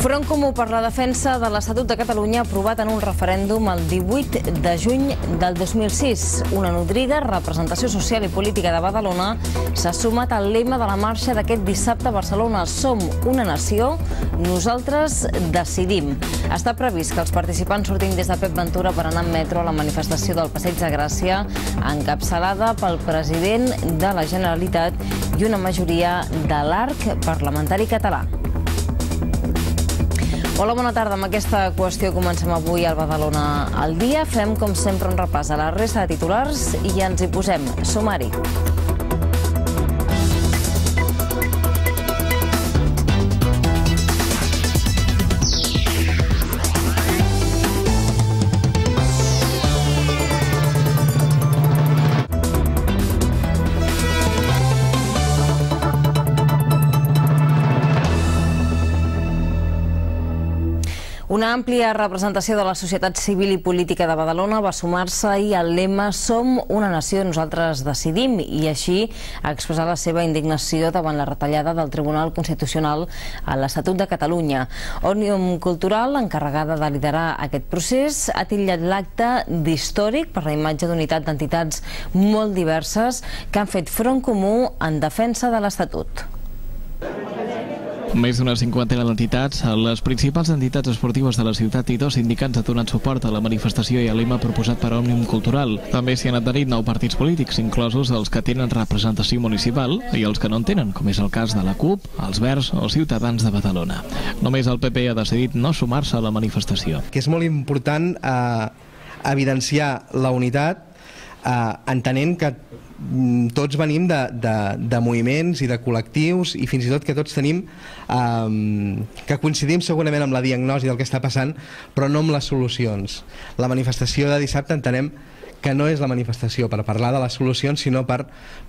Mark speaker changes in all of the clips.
Speaker 1: Front Comú per la defensa de l'Estatut de Catalunya aprovat en un referèndum el 18 de juny del 2006. Una nodrida representació social i política de Badalona s'ha sumat al lema de la marxa d'aquest dissabte a Barcelona. Som una nació, nosaltres decidim. Està previst que els participants surtin des de Pep Ventura per anar en metro a la manifestació del Passeig de Gràcia, encapçalada pel president de la Generalitat i una majoria de l'arc parlamentari català. Hola, bona tarda. Amb aquesta qüestió comencem avui al Badalona al dia. Fem, com sempre, un repàs a la resta de titulars i ja ens hi posem. Sumari. Una àmplia representació de la societat civil i política de Badalona va sumar-se ahir al lema Som una nació, nosaltres decidim, i així ha expressat la seva indignació davant la retallada del Tribunal Constitucional a l'Estatut de Catalunya. Òmnium Cultural, encarregada de liderar aquest procés, ha titllat l'acte d'històric per la imatge d'unitat d'entitats molt diverses que han fet front comú en defensa de l'Estatut.
Speaker 2: Més d'una cinquantena d'entitats, les principals entitats esportives de la ciutat i dos sindicats han donat suport a la manifestació i al lema proposat per Òmnium Cultural. També s'hi han adherit 9 partits polítics, inclosos els que tenen representació municipal i els que no en tenen, com és el cas de la CUP, els Verds o Ciutadans de Badalona. Només el PP ha decidit no sumar-se a la manifestació.
Speaker 3: Que és molt important evidenciar la unitat, entenent que tots venim de moviments i de col·lectius i fins i tot que tots tenim que coincidim segurament amb la diagnosi del que està passant, però no amb les solucions. La manifestació de dissabte entenem que no és la manifestació per parlar de les solucions, sinó per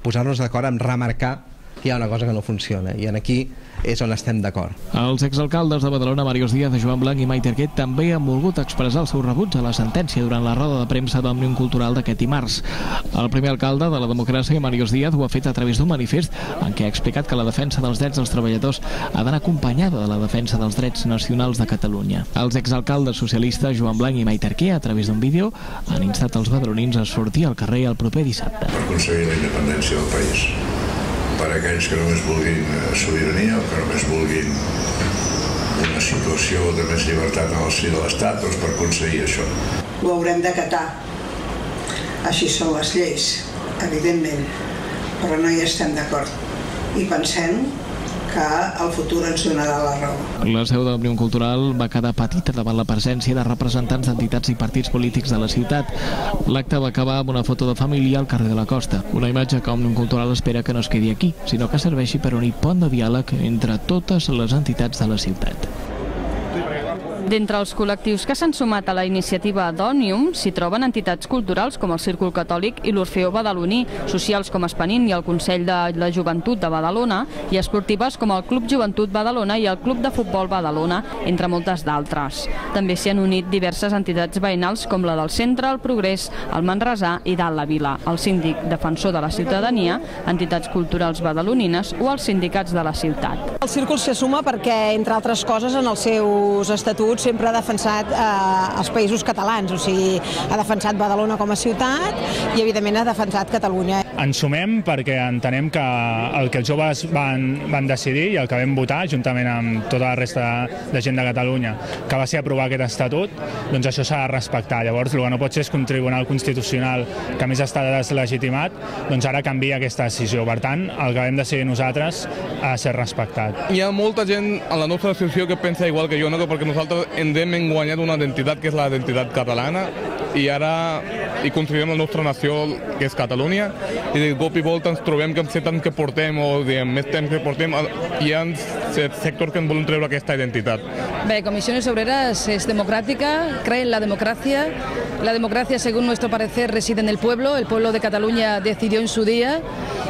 Speaker 3: posar-nos d'acord en remarcar que hi ha una cosa que no funciona, i aquí és on estem d'acord.
Speaker 2: Els exalcaldes de Badalona, Màrius Díaz, Joan Blanc i Maite Arquet, també han volgut expressar el seu rebuig a la sentència durant la roda de premsa d'Òmnium Cultural d'aquest dimarts. El primer alcalde de la democràcia, Màrius Díaz, ho ha fet a través d'un manifest en què ha explicat que la defensa dels drets dels treballadors ha d'anar acompanyada de la defensa dels drets nacionals de Catalunya. Els exalcaldes socialistes, Joan Blanc i Maite Arquet, a través d'un vídeo, han instat els badalonins a sortir al carrer el proper dissabte.
Speaker 4: Per aconseguir la independència del país. Per a aquells que només vulguin sobirania o que només vulguin una situació de més llibertat en el si de l'Estat, doncs per aconseguir això.
Speaker 5: Ho haurem d'acatar. Així són les lleis, evidentment, però no hi estem d'acord. I pensem que el futur ens donarà la raó.
Speaker 2: La seu d'Òmnium Cultural va quedar petita davant la presència de representants d'entitats i partits polítics de la ciutat. L'acte va acabar amb una foto de família al carrer de la Costa, una imatge que Òmnium Cultural espera que no es quedi aquí, sinó que serveixi per unir pont de diàleg entre totes les entitats de la ciutat.
Speaker 6: D'entre els col·lectius que s'han sumat a la iniciativa d'Òmnium s'hi troben entitats culturals com el Círcul Catòlic i l'Orfeó Badaloní, socials com Espanint i el Consell de la Joventut de Badalona i esportives com el Club Joventut Badalona i el Club de Futbol Badalona, entre moltes d'altres. També s'hi han unit diverses entitats veïnals com la del Centre, el Progrés, el Manresà i Dalt la Vila, el Síndic Defensor de la Ciutadania, entitats culturals badalonines o els sindicats de la ciutat.
Speaker 7: El Círcul se suma perquè, entre altres coses, en els seus estatuts sempre ha defensat els països catalans, o sigui, ha defensat Badalona com a ciutat i, evidentment, ha defensat Catalunya.
Speaker 8: Ens sumem perquè entenem que el que els joves van decidir i el que vam votar, juntament amb tota la resta de gent de Catalunya, que va ser aprovar aquest estatut, doncs això s'ha de respectar. Llavors, el que no pot ser és que un tribunal constitucional que més està deslegitimat, doncs ara canvia aquesta decisió. Per tant, el que vam decidir nosaltres ha de ser respectat.
Speaker 9: Hi ha molta gent a la nostra associació que pensa igual que jo, no? Perquè nosaltres hem guanyat una identitat que és la identitat catalana i ara hi construïm la nostra nació, que és Catalunya, i de cop i volta ens trobem que amb set anys que portem o més temps que portem hi ha sectors que ens volen treure aquesta identitat.
Speaker 10: Bé, Comisiones Obreras es democrática, cree en la democracia. La democracia, según nuestro parecer, reside en el pueblo de Cataluña decidió en su día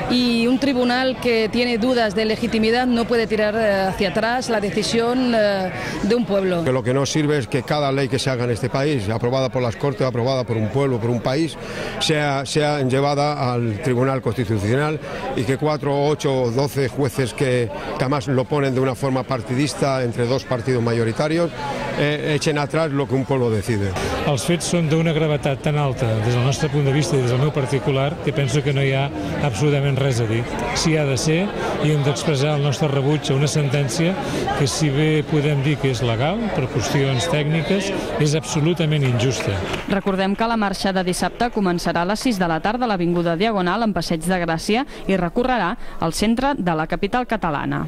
Speaker 10: y un tribunal que tiene dudas de legitimidad no puede tirar hacia atrás la decisión de un pueblo.
Speaker 11: Que lo que no sirve es que cada ley que se haga en este país, aprobada por las Cortes, aprobada por un pueblo, por un país, sea llevada al Tribunal Constitucional y que 4, 8 o 12 jueces que además lo ponen de una forma partidista entre dos partidos mayoritarios, echen atrás lo que un pueblo decide.
Speaker 12: Els fets són d'una gravetat tan alta des del nostre punt de vista i des del meu particular que penso que no hi ha absolutament res a dir. Sí ha de ser i hem d'expressar el nostre rebuig a una sentència que, si bé podem dir que és legal per qüestions tècniques, és absolutament injusta.
Speaker 6: Recordem que la marxa de dissabte començarà a les 6 de la tarda a l'Avinguda Diagonal en Passeig de Gràcia i recorrerà al centre de la capital catalana.